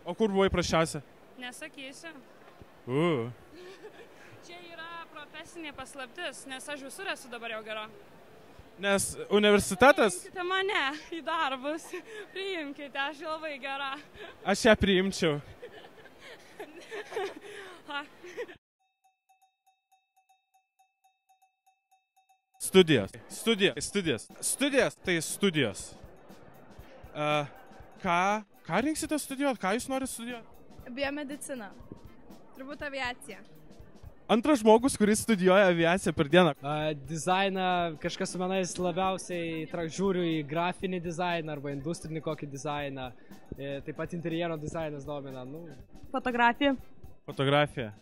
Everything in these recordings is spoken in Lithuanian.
O kur buvai prasčiausia? Nesakysiu. Čia Čia yra profesinė paslaptis, nes aš visur esu dabar jau gera. Nes universitetas, Priimkite mane į darbus. Priimkite, aš labai gera. aš ją priimčiau. Studijas. Tai studijos. Ką rinksite studijuoti? Ką jūs norite studijuoti? Biomedicina. Turbūt aviacija. Antras žmogus, kuris studijuoja aviaciją per dieną. Dizainą, kažkas su menais labiausiai žiūriu į grafinį dizainą arba industrinį kokį dizainą. Taip pat interjero dizainas domina. Fotografija. Fotografija.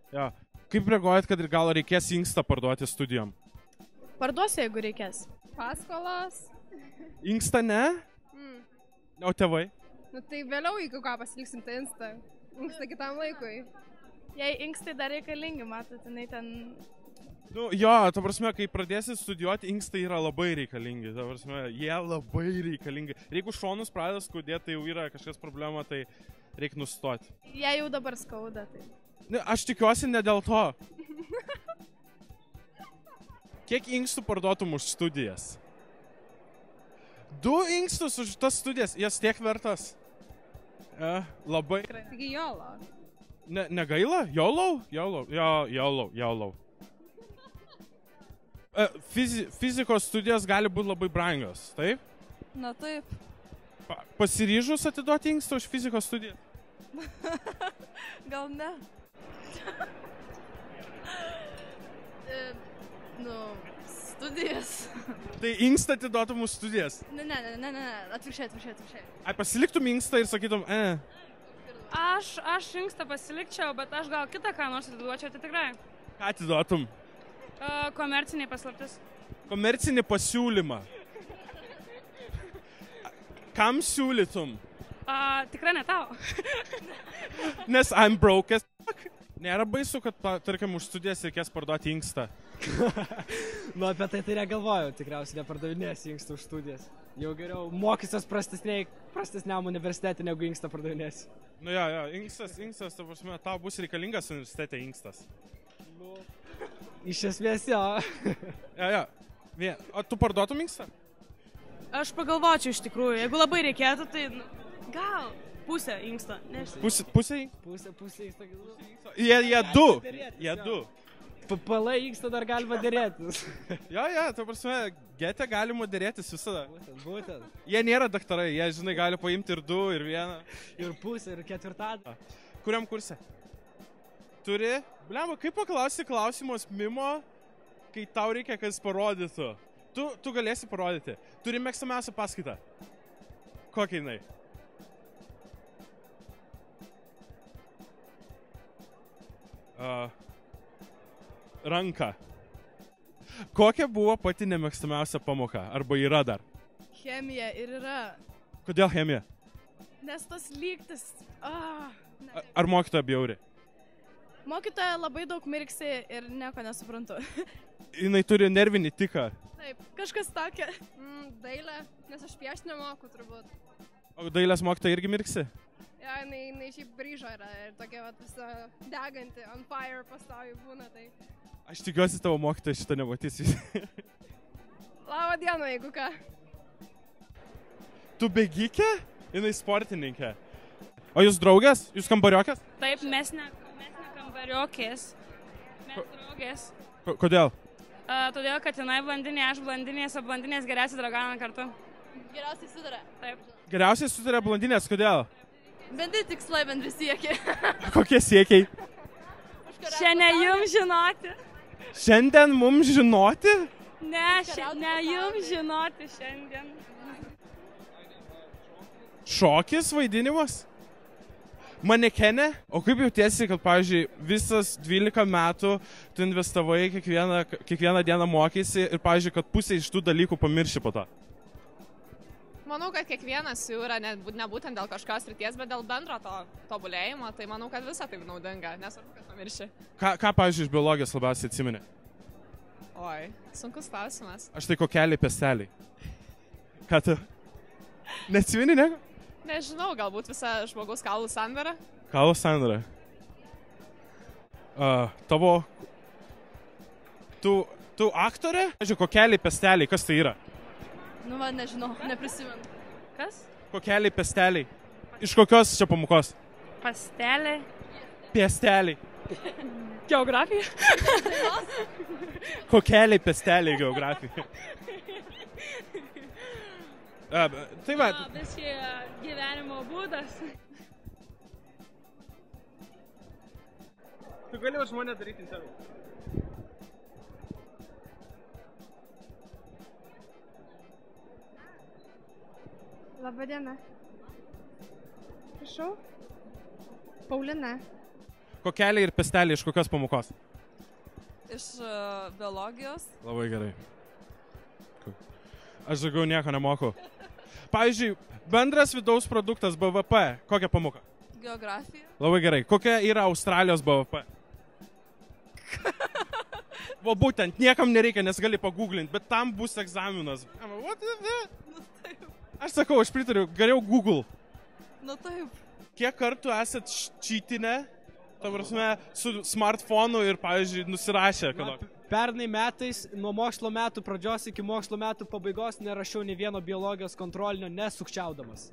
Jo. Kaip reaguojat, kad ir gal reikės inkstą parduoti studijom? Parduosiu, jeigu reikės. Paskolos. Inkstą ne? O tėvai? Nu tai vėliau, jeigu ką, pasiliksim tą inkstą kitam laikui. Jei inkstai dar reikalingi, matot, jinai ten... Nu jo, ta prasme, kai pradėsi studijuoti, inkstai yra labai reikalingi. Ta prasme, jie labai reikalingi. Ir jeigu šonus pradeda skaudėti, tai jau yra kažkas problema, tai reikia nustoti. Jei jau dabar skauda, tai... Ne, aš tikiuosi ne dėl to. Kiek inkstų parduotum už studijas? 2 inkstus už tas studijas, jas tiek vertas. Labai. Taigi jolo. Negaila? Jaulau. Fizikos studijos gali būti labai brangios, taip? Na taip. Pasiryžus atiduoti inkstą už fizikos studiją? Gal ne. Studijas. Tai inkstą atiduotum už studijas? Ne, atvirkščiai. Ai, pasiliktum inkstą ir sakytum, Aš inkstą pasilikčiau, bet aš gal kitą ką nors atiduočiau, tai tikrai. Ką atiduotum? Komercinė paslaptis. Komercinį pasiūlymą. Kam siūlytum? Tikrai ne tau. Nes I'm broke as fuck. Nėra baisu, kad, tarkim, už studijas reikės parduoti inkstą. Apie tai negalvojau, tikriausiai nepardavinėsi inkstą už studijas. Jau geriau mokysiuos prastesniam universitete, negu inkstą pardavinėsi. Nu jo, inkstas, ta prasme, tau bus reikalingas universitete inkstas. Iš esmės, jo. Jo. O tu parduotum inkstą? Aš pagalvočiau iš tikrųjų, jeigu labai reikėtų, tai gal pusę inkstą. Pusę inkstą? Pusę inkstą. Jie du. Palai inkstą dar galima dėrėtis. Jo, ta prasme, gete galima dėrėtis visada. Būtent. Jie nėra daktarai, jie, žinai, gali paimti ir 2, ir 1. Ir pusę, ir ketvirtadalį. Kuriam kurse? Turi? Blemba, kaip paklausi klausimus mimo, kai tau reikia, kad jis parodytų? Tu galėsi parodyti. Turi mėgstamiausią paskaitą. Kokia jinai? Ranka. Kokia buvo pati nemėgstamiausia pamoka? Arba yra dar? Chemija ir yra. Kodėl chemija? Nes tas lygtis... Ar mokytoja bjauri? Mokytoja labai daug mirksi ir nieko nesuprantu. Jinai turi nervinį tiką. Taip, kažkas tokia. Dailė, nes aš piešti nemoku turbūt. O dailės mokytoja irgi mirksi? Ja, jinai šiaip bryžo yra ir tokia visa deganti, on fire pastoviai būna, tai... Aš tikiuosi, tavo mokytoja šitą nematys. Labą dieną, jeigu ką. Tu bėgikė? Jinai sportininkė. O jūs draugės? Jūs kambariokės? Taip, mes ne kambariokės. Mes draugės. Kodėl? Todėl, kad jinai blandinė, aš blandinės, o blandinės geriausiai draugavome kartu. Geriausiai sutarė. Taip. Geriausiai sutarė blandinės, kodėl? Bendri tikslai, bendri siekiai. Kokie siekiai? Šiandien jums žinoti. Šiandien mums žinoti? Ne jums žinoti šiandien. Šokis, vaidinimas? Manekenė? O kaip jautiesi, kad, pavyzdžiui, visas 12 metų tu investavai, kiekvieną dieną mokysi ir, pavyzdžiui, kad pusė iš tų dalykų pamirši po to? Manau, kad kiekvienas jų yra ne būtent dėl kažkokios srities, bet dėl bendro to tobulėjimo, tai manau, kad visa taip naudinga, nesvarbu, kad pamirši. Ką, pavyzdžiui, iš biologijos labiausiai atsimeni? Oi, sunkus klausimas. Aš tai kokelį pestelį. Ką tu? Neatsimeni, ne? Nežinau, galbūt visa žmogaus kaulų sandara. Kaulų sandara. Tavo... Tu aktorė? Žiūrėk, kokeliai pesteliai, kas tai yra? Nu, va, nežinau, neprisimenu. Kas? Kokeliai pesteliai. Iš kokios čia pamokos? Pastelė. Pesteliai. Geografija. Kokeliai pesteliai geografija. Tai va. Bet čia gyvenimo būdas. Tu gali už mane daryti interviu. Labadiena. Prašau. Paulina. Kokeliai ir pesteliai iš kokios pamokos? Iš biologijos. Labai gerai. Aš daugiau nieko nemoku. Pavyzdžiui, bendras vidaus produktas BVP. Kokia pamoka? Geografija. Labai gerai. Kokia yra Australijos BVP? Va būtent, niekam nereikia, nes gali paguglinti, bet tam bus egzaminas. Aš sakau, aš pritariu, geriau Google. Nu taip. Kiek kartų esat čytinę, ta prasme, su smartphonu ir, pavyzdžiui, nusirašę, kad... Pernai metais, nuo mokslo metų pradžios iki mokslo metų pabaigos, nerašiau nei vieno biologijos kontrolinio nesukčiaudamas.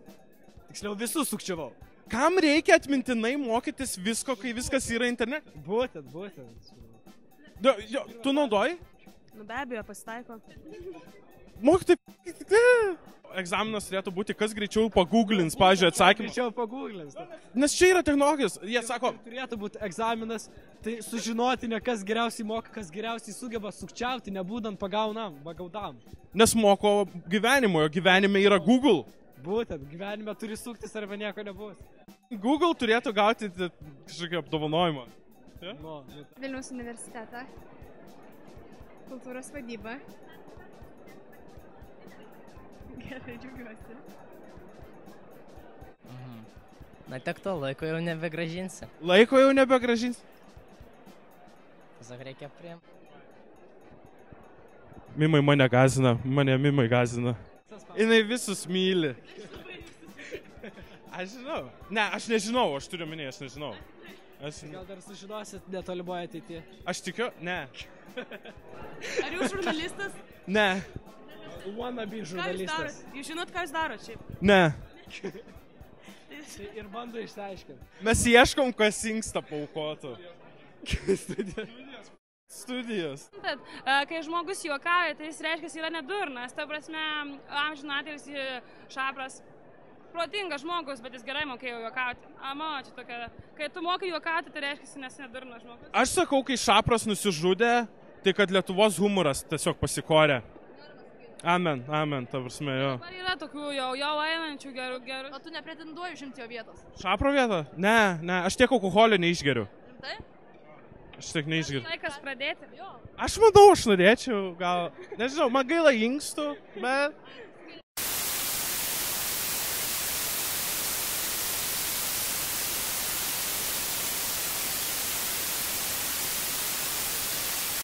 Tiksliau, visus sukčiavau. Kam reikia atmintinai mokytis visko, kai viskas yra internete? Būtent. Tu naudoji? Nu, be abejo, pasitaiko. Mokytai... Egzaminas turėtų būti, kas greičiau pagooglins, pavyzdžiui, atsakymą. Greičiau pagooglins. Nes čia yra technologijos. Jie sako... Turėtų būti egzaminas, tai sužinoti ne kas geriausiai moka, kas geriausiai sugeba sukčiauti, nebūdant pagaudam. Nes moko gyvenimo, jo gyvenime yra Google. Būtent, gyvenime turi suktis arba nieko nebus. Google turėtų gauti kažkokį apdovanojimą. Ja? Vilniaus universitetą. Kultūros vadyba. Gerai, džiaugiuosi. Na tiek to laiko jau nebegražinsi. Laiko jau nebegražinsi? Tiesiog reikia priimti. Mimai mane gazina, mane mimai gazina. Jinai visus myli. Aš žinau. Ne, aš nežinau, aš turiu minėti, aš nežinau. Gal dar sužinosit netolimoje ateityje? Aš tikiu, ne. Ar jūs žurnalistas? Ne. Wannabe Ką jūs žurnalistas. darot? Jūs žinot, ką jūs darot šiaip? Ne. Ir bando išsiaiškinti. Mes ieškom, kas inksta paukotų. Studijos. Kai žmogus juokauja, tai jis reiškia, jis yra nedurnas. Ta prasme, amžinatilsį Šapras. Protingas žmogus, bet jis gerai mokėjo juokauti. Čia tokia. Kai tu mokai juokauti, tai reiškia, jis nesidurnas žmogus. Aš sakau, kai Šapras nusižudė, tai kad Lietuvos humoras tiesiog pasikorė. Amen, ta prasme, jo. Dabar yra tokių jau einančių gerų. O tu nepretenduoji užimti jo vietos? Šapro vietą? Ne, aš tiek alkoholio neišgeriu. Rimtai? Aš tiek neišgeriu. Laikas pradėti. Aš manau, aš norėčiau, gal, nežinau, man gaila inkstų, bet